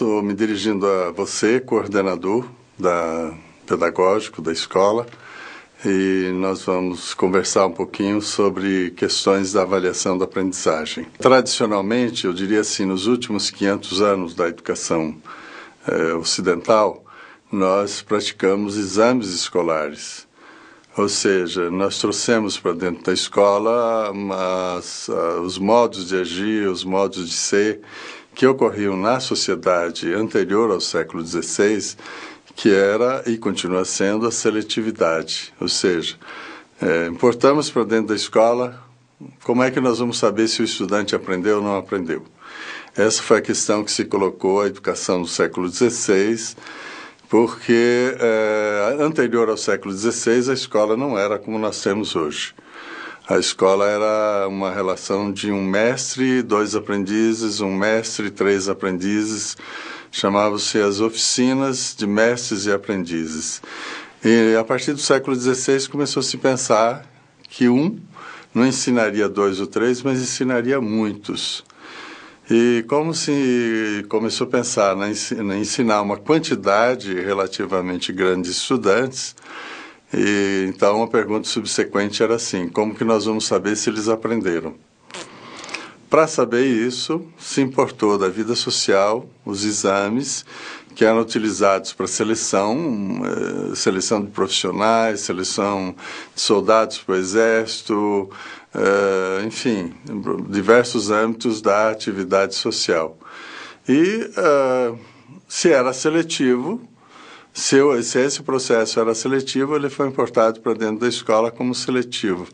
estou me dirigindo a você, coordenador pedagógico da escola, e nós vamos conversar um pouquinho sobre questões da avaliação da aprendizagem. Tradicionalmente, eu diria assim, nos últimos 500 anos da educação ocidental, nós praticamos exames escolares. Ou seja, nós trouxemos para dentro da escola os modos de agir, os modos de ser que ocorriam na sociedade anterior ao século XVI, que era e continua sendo a seletividade. Ou seja, importamos para dentro da escola como é que nós vamos saber se o estudante aprendeu ou não aprendeu. Essa foi a questão que se colocou à educação no século XVI, porque anterior ao século XVI a escola não era como nós temos hoje. A escola era uma relação de um mestre, 2 aprendizes, um mestre, 3 aprendizes. Chamavam-se as oficinas de mestres e aprendizes. E a partir do século XVI começou a se pensar que um não ensinaria 2 ou 3, mas ensinaria muitos. E como se começou a pensar em ensinar uma quantidade relativamente grande de estudantes, e então a pergunta subsequente era assim: como que nós vamos saber se eles aprenderam? Para saber isso, se importou da vida social os exames que eram utilizados para seleção de profissionais, seleção de soldados para o exército, enfim, diversos âmbitos da atividade social. E se era seletivo, se esse processo era seletivo, ele foi importado para dentro da escola como seletivo.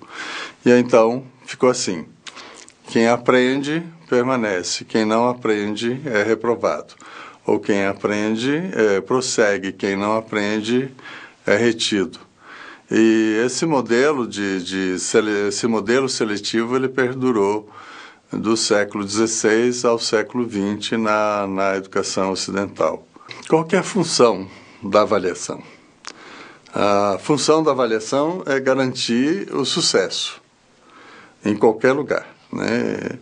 E então ficou assim: quem aprende, permanece. Quem não aprende, é reprovado. Ou quem aprende, prossegue. Quem não aprende, é retido. E esse modelo esse modelo seletivo, ele perdurou do século XVI ao século XX na educação ocidental. Qual que é a função da avaliação? A função da avaliação é garantir o sucesso em qualquer lugar, né?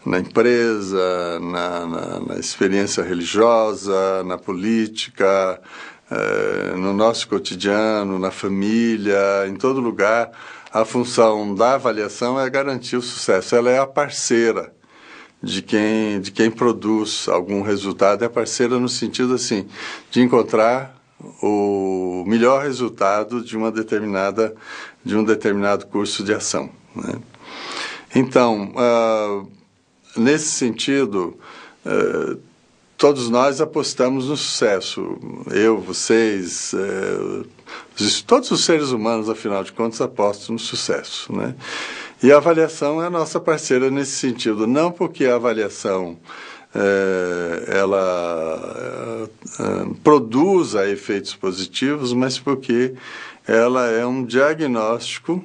Na empresa, na experiência religiosa, na política, no nosso cotidiano, na família, em todo lugar. A função da avaliação é garantir o sucesso. Ela é a parceira de quem produz algum resultado, é a parceira no sentido assim, de encontrar o melhor resultado de um determinado curso de ação, né? Então, nesse sentido, todos nós apostamos no sucesso. Eu, vocês, todos os seres humanos, afinal de contas, apostam no sucesso, né? E a avaliação é a nossa parceira nesse sentido, não porque a avaliação ela produza efeitos positivos, mas porque ela é um diagnóstico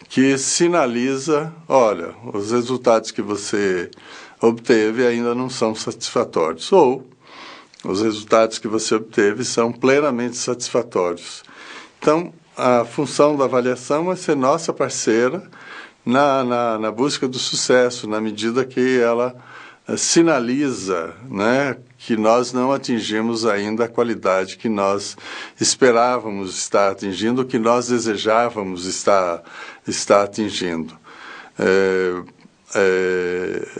que sinaliza: olha, os resultados que você obteve ainda não são satisfatórios, ou os resultados que você obteve são plenamente satisfatórios. Então, a função da avaliação é ser nossa parceira na busca do sucesso, na medida que ela sinaliza, né, que nós não atingimos ainda a qualidade que nós esperávamos estar atingindo, que nós desejávamos estar atingindo.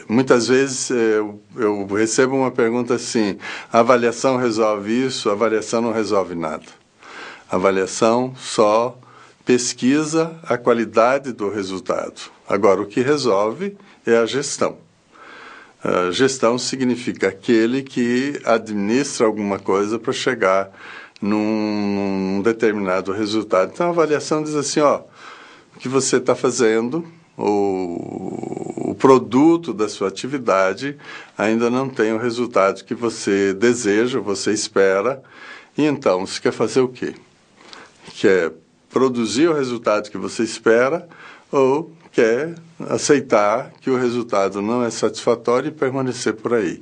Muitas vezes eu recebo uma pergunta assim: a avaliação resolve isso? A avaliação não resolve nada. A avaliação só pesquisa a qualidade do resultado. Agora, o que resolve é a gestão. Gestão significa aquele que administra alguma coisa para chegar num determinado resultado. Então, a avaliação diz assim: ó, o que você está fazendo, o produto da sua atividade ainda não tem o resultado que você deseja, você espera, e então você quer fazer o quê? Quer produzir o resultado que você espera, ou quer aceitar que o resultado não é satisfatório e permanecer por aí.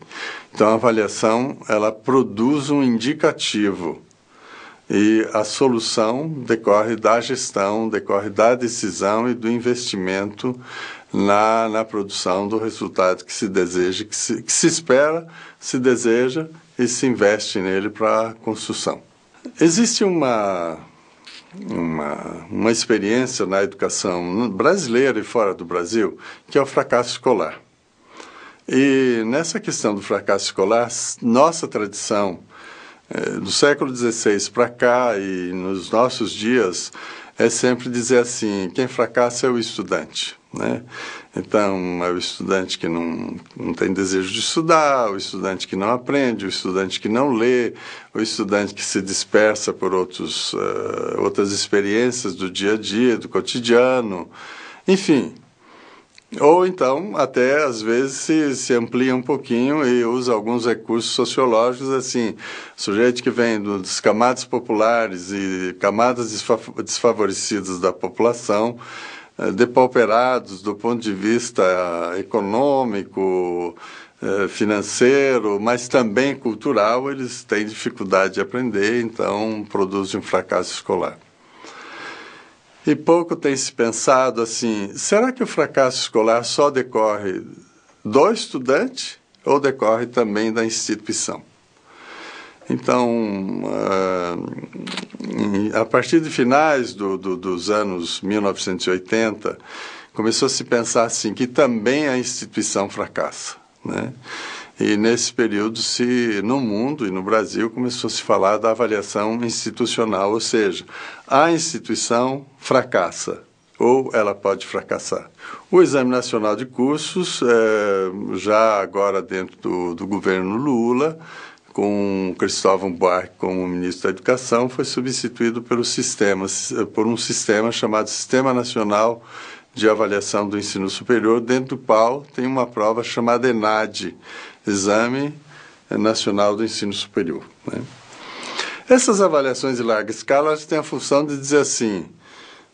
Então, a avaliação, ela produz um indicativo, e a solução decorre da gestão, decorre da decisão e do investimento na produção do resultado que se deseja, que se espera, se deseja e se investe nele para a construção. Existe uma experiência na educação brasileira e fora do Brasil, que é o fracasso escolar. E nessa questão do fracasso escolar, nossa tradição, do século XVI para cá e nos nossos dias, é sempre dizer assim, quem fracassa é o estudante, né? Então, é o estudante que não tem desejo de estudar, o estudante que não aprende, o estudante que não lê, o estudante que se dispersa por outras experiências do dia a dia, do cotidiano, enfim. Ou então, até às vezes se amplia um pouquinho e usa alguns recursos sociológicos, assim, sujeito que vem das camadas populares e camadas desfavorecidas da população, depauperados do ponto de vista econômico, financeiro, mas também cultural, eles têm dificuldade de aprender, então produzem um fracasso escolar. E pouco tem se pensado assim, será que o fracasso escolar só decorre do estudante ou decorre também da instituição? Então, a partir de finais dos anos 1980, começou a se pensar assim, que também a instituição fracassa, né? E nesse período, no mundo e no Brasil, começou a se falar da avaliação institucional, ou seja, a instituição fracassa, ou ela pode fracassar. O Exame Nacional de Cursos, já agora dentro do governo Lula, com Cristóvão Buarque como ministro da Educação, foi substituído por um sistema chamado Sistema Nacional de Avaliação do Ensino Superior, dentro do qual tem uma prova chamada ENAD, Exame Nacional do Ensino Superior, né? Essas avaliações de larga escala elas têm a função de dizer assim,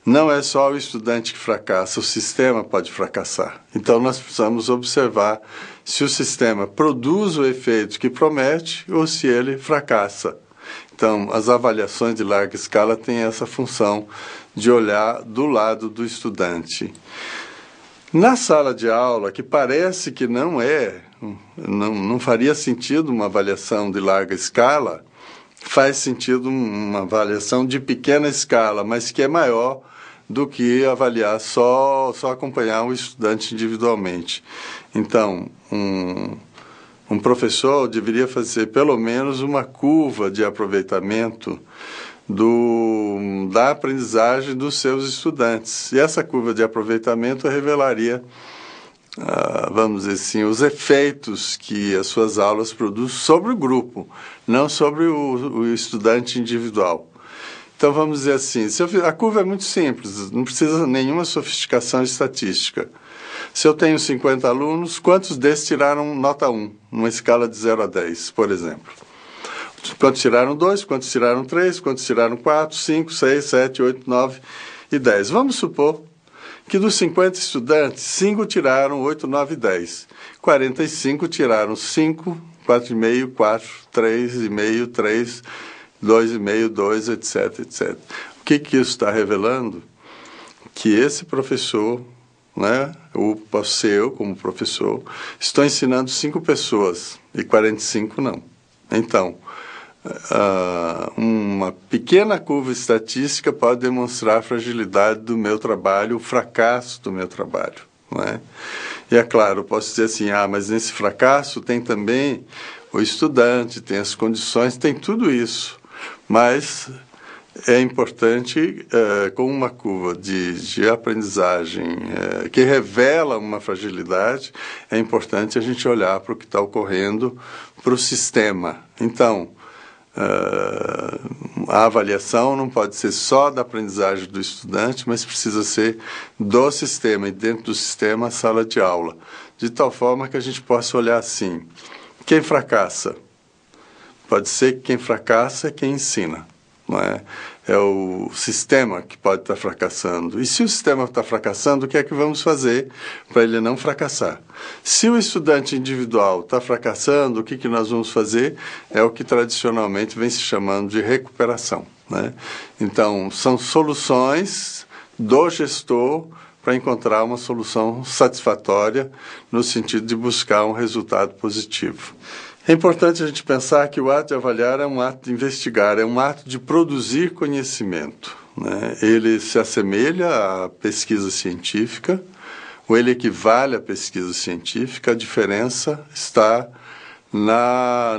não é só o estudante que fracassa, o sistema pode fracassar. Então, nós precisamos observar se o sistema produz o efeito que promete ou se ele fracassa. Então, as avaliações de larga escala têm essa função de olhar do lado do estudante. Na sala de aula, que parece que não faria sentido uma avaliação de larga escala, faz sentido uma avaliação de pequena escala, mas que é maior do que avaliar só acompanhar o estudante individualmente. Então, um professor deveria fazer pelo menos uma curva de aproveitamento da aprendizagem dos seus estudantes. E essa curva de aproveitamento revelaria, vamos dizer assim, os efeitos que as suas aulas produzem sobre o grupo, não sobre o estudante individual. Então, vamos dizer assim, a curva é muito simples, não precisa nenhuma sofisticação estatística. Se eu tenho 50 alunos, quantos desses tiraram nota 1, numa escala de 0 a 10, por exemplo? Quantos tiraram 2, quantos tiraram 3, quantos tiraram 4, 5, 6, 7, 8, 9 e 10. Vamos supor que dos 50 estudantes, 5 tiraram 8, 9 e 10. 45 tiraram 5, 4,5, 4, 3,5, 3, 2,5, 2, etc, etc. O que isso está revelando? Que esse professor, né, eu como professor, estou ensinando 5 pessoas e 45 não. Então, uma pequena curva estatística pode demonstrar a fragilidade do meu trabalho, o fracasso do meu trabalho, não é? E é claro, eu posso dizer assim, mas nesse fracasso tem também o estudante, tem as condições, tem tudo isso, mas é importante, com uma curva de aprendizagem que revela uma fragilidade, é importante a gente olhar para o que está ocorrendo para o sistema. Então, a avaliação não pode ser só da aprendizagem do estudante, mas precisa ser do sistema, e dentro do sistema a sala de aula, de tal forma que a gente possa olhar assim, quem fracassa? Pode ser que quem fracassa é quem ensina, não é? É o sistema que pode estar fracassando. E se o sistema está fracassando, o que é que vamos fazer para ele não fracassar? Se o estudante individual está fracassando, o que nós vamos fazer? É o que tradicionalmente vem se chamando de recuperação, né? Então, são soluções do gestor para encontrar uma solução satisfatória no sentido de buscar um resultado positivo. É importante a gente pensar que o ato de avaliar é um ato de investigar, é um ato de produzir conhecimento, né? Ele se assemelha à pesquisa científica, ou ele equivale à pesquisa científica, a diferença está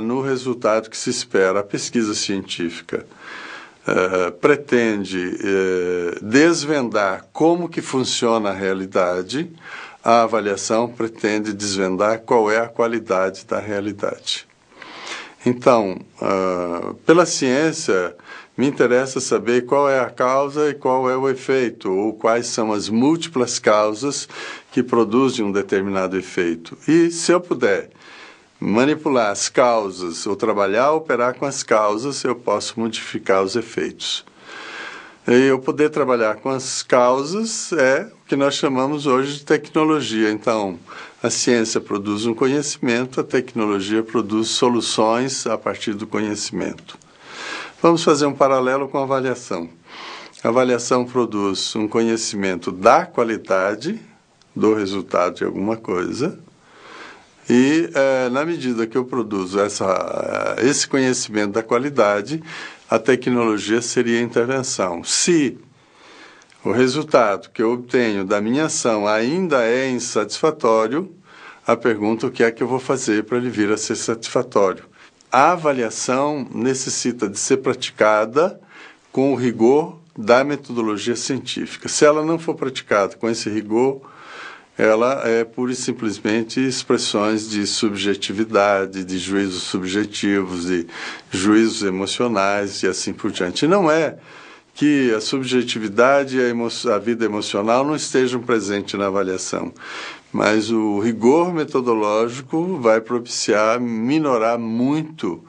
no resultado que se espera. A pesquisa científica pretende desvendar como que funciona a realidade, a avaliação pretende desvendar qual é a qualidade da realidade. Então, pela ciência, me interessa saber qual é a causa e qual é o efeito, ou quais são as múltiplas causas que produzem um determinado efeito. E, se eu puder manipular as causas, ou trabalhar, operar com as causas, eu posso modificar os efeitos. E eu poder trabalhar com as causas é o que nós chamamos hoje de tecnologia. Então, a ciência produz um conhecimento, a tecnologia produz soluções a partir do conhecimento. Vamos fazer um paralelo com a avaliação. A avaliação produz um conhecimento da qualidade do resultado de alguma coisa e, na medida que eu produzo esse conhecimento da qualidade, a tecnologia seria a intervenção. Se o resultado que eu obtenho da minha ação ainda é insatisfatório, a pergunta: o que é que eu vou fazer para ele vir a ser satisfatório? A avaliação necessita de ser praticada com o rigor da metodologia científica. Se ela não for praticada com esse rigor, ela é pura e simplesmente expressões de subjetividade, de juízos subjetivos, de juízos emocionais e assim por diante. E não é que a subjetividade e a vida emocional não estejam presentes na avaliação, mas o rigor metodológico vai propiciar minorar muito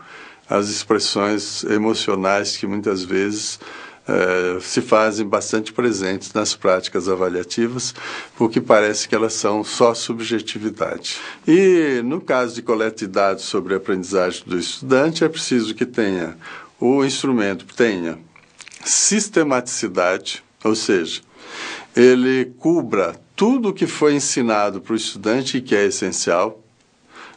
as expressões emocionais que muitas vezes se fazem bastante presentes nas práticas avaliativas, porque parece que elas são só subjetividade. E no caso de coleta de dados sobre a aprendizagem do estudante, é preciso que o instrumento tenha sistematicidade, ou seja, ele cubra tudo o que foi ensinado para o estudante e que é essencial.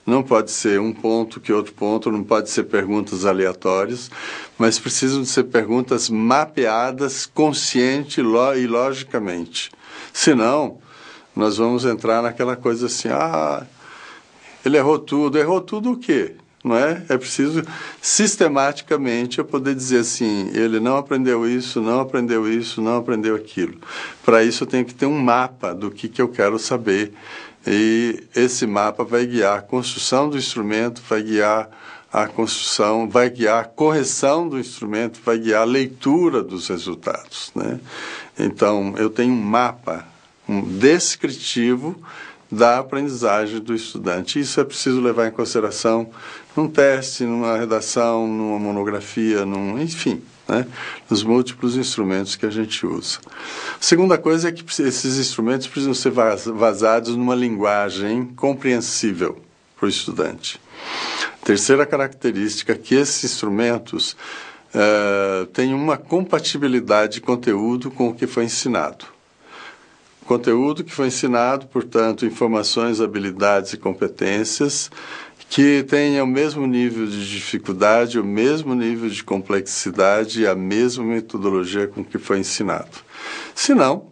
Não pode ser um ponto que outro ponto, não pode ser perguntas aleatórias, mas precisam de ser perguntas mapeadas, consciente e logicamente. Senão, nós vamos entrar naquela coisa assim: ele errou tudo o quê? Não é? É preciso sistematicamente eu poder dizer assim: ele não aprendeu isso, não aprendeu isso, não aprendeu aquilo. Para isso eu tenho que ter um mapa do que eu quero saber. E esse mapa vai guiar a construção do instrumento, vai guiar a construção, vai guiar a correção do instrumento, vai guiar a leitura dos resultados, né? Então, eu tenho um mapa, descritivo da aprendizagem do estudante. Isso é preciso levar em consideração num teste, numa redação, numa monografia, enfim, né? Nos múltiplos instrumentos que a gente usa. A segunda coisa é que esses instrumentos precisam ser vazados numa linguagem compreensível para o estudante. Terceira característica é que esses instrumentos têm uma compatibilidade de conteúdo com o que foi ensinado. Conteúdo que foi ensinado, portanto, informações, habilidades e competências que tenha o mesmo nível de dificuldade, o mesmo nível de complexidade e a mesma metodologia com que foi ensinado. Se não,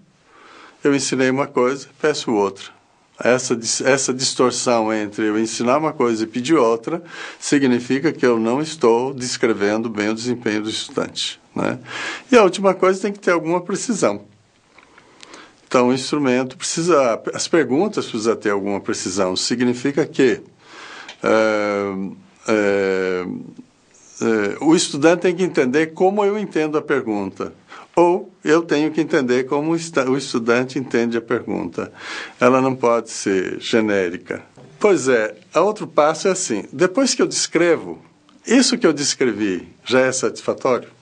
eu ensinei uma coisa, peço outra. Essa distorção entre eu ensinar uma coisa e pedir outra significa que eu não estou descrevendo bem o desempenho do estudante, né? E a última coisa, tem que ter alguma precisão. Então, o instrumento as perguntas precisam ter alguma precisão. Significa que o estudante tem que entender como eu entendo a pergunta, ou eu tenho que entender como o estudante entende a pergunta. Ela não pode ser genérica. Pois é, outro passo é assim: depois que eu descrevo, isso que eu descrevi já é satisfatório?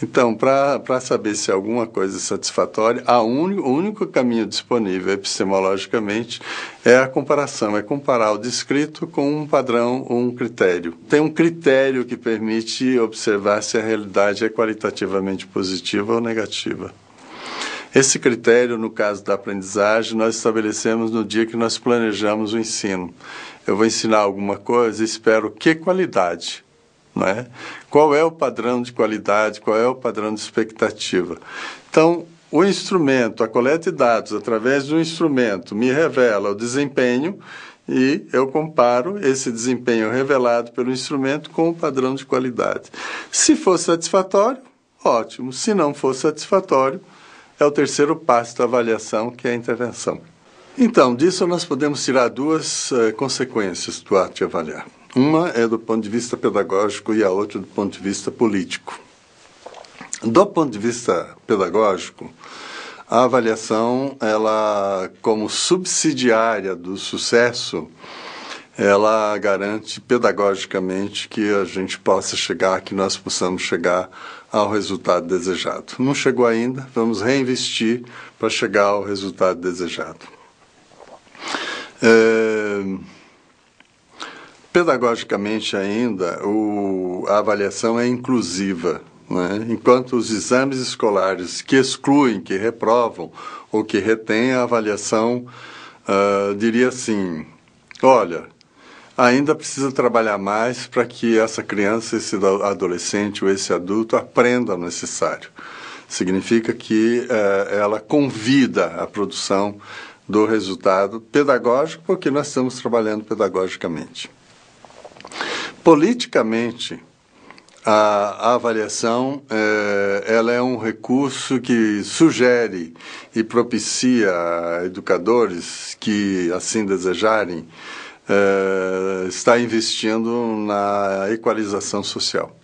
Então, para saber se alguma coisa é satisfatória, o único caminho disponível epistemologicamente é a comparação, é comparar o descrito com um padrão ou um critério. Tem um critério que permite observar se a realidade é qualitativamente positiva ou negativa. Esse critério, no caso da aprendizagem, nós estabelecemos no dia que nós planejamos o ensino. eu vou ensinar alguma coisa e espero que qualidade, não é? Qual é o padrão de qualidade, qual é o padrão de expectativa? Então, o instrumento, a coleta de dados através do instrumento me revela o desempenho e eu comparo esse desempenho revelado pelo instrumento com o padrão de qualidade. Se for satisfatório, ótimo. Se não for satisfatório, é o terceiro passo da avaliação, que é a intervenção. Então, disso nós podemos tirar duas consequências do ato de avaliar. Uma é do ponto de vista pedagógico e a outra do ponto de vista político. Do ponto de vista pedagógico, a avaliação, ela, como subsidiária do sucesso, ela garante pedagogicamente que a gente possa chegar, que nós possamos chegar ao resultado desejado. Não chegou ainda, vamos reinvestir para chegar ao resultado desejado. Pedagogicamente ainda, a avaliação é inclusiva, né? Enquanto os exames escolares que excluem, que reprovam ou que retêm a avaliação, diria assim, olha, ainda precisa trabalhar mais para que essa criança, esse adolescente ou esse adulto aprenda o necessário. Significa que ela convida a produção do resultado pedagógico, porque nós estamos trabalhando pedagogicamente. Politicamente, a avaliação ela é um recurso que sugere e propicia a educadores que assim desejarem estar investindo na equalização social.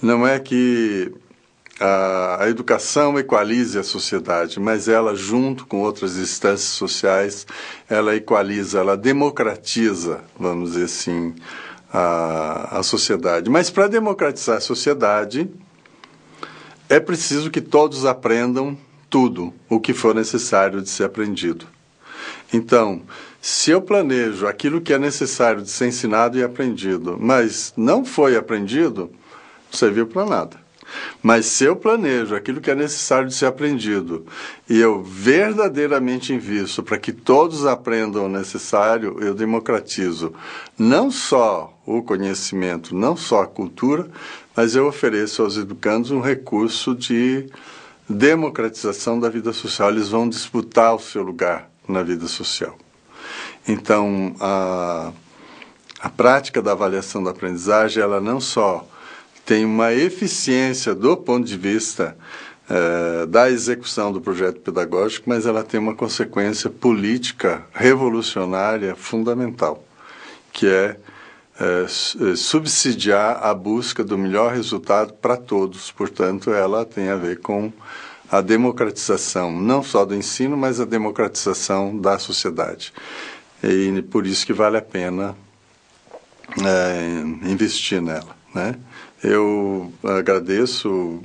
Não é que a educação equalize a sociedade, mas ela, junto com outras instâncias sociais, ela equaliza, ela democratiza, vamos dizer assim, a sociedade. Mas para democratizar a sociedade, é preciso que todos aprendam tudo o que for necessário de ser aprendido. Então, se eu planejo aquilo que é necessário de ser ensinado e aprendido, mas não foi aprendido, não serviu para nada. Mas se eu planejo aquilo que é necessário de ser aprendido e eu verdadeiramente invisto para que todos aprendam o necessário, eu democratizo não só o conhecimento, não só a cultura, mas eu ofereço aos educandos um recurso de democratização da vida social. Eles vão disputar o seu lugar na vida social. Então, a prática da avaliação da aprendizagem, ela não só tem uma eficiência do ponto de vista da execução do projeto pedagógico, mas ela tem uma consequência política revolucionária fundamental, que é subsidiar a busca do melhor resultado para todos. Portanto, ela tem a ver com a democratização, não só do ensino, mas a democratização da sociedade. E por isso que vale a pena investir nela, né? Eu agradeço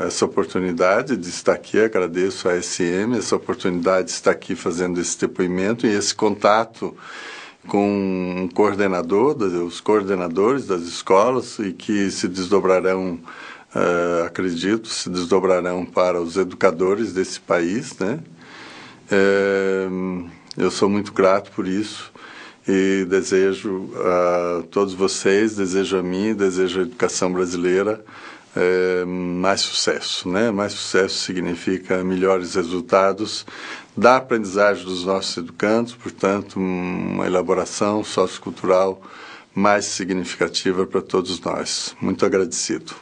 essa oportunidade de estar aqui, agradeço a SM, essa oportunidade de estar aqui fazendo esse depoimento e esse contato com um coordenador, os coordenadores das escolas, e que se desdobrarão, acredito, se desdobrarão para os educadores desse país, né? Eu sou muito grato por isso. E desejo a todos vocês, desejo a mim, desejo a educação brasileira mais sucesso, né? Mais sucesso significa melhores resultados da aprendizagem dos nossos educandos, portanto, uma elaboração sociocultural mais significativa para todos nós. Muito agradecido.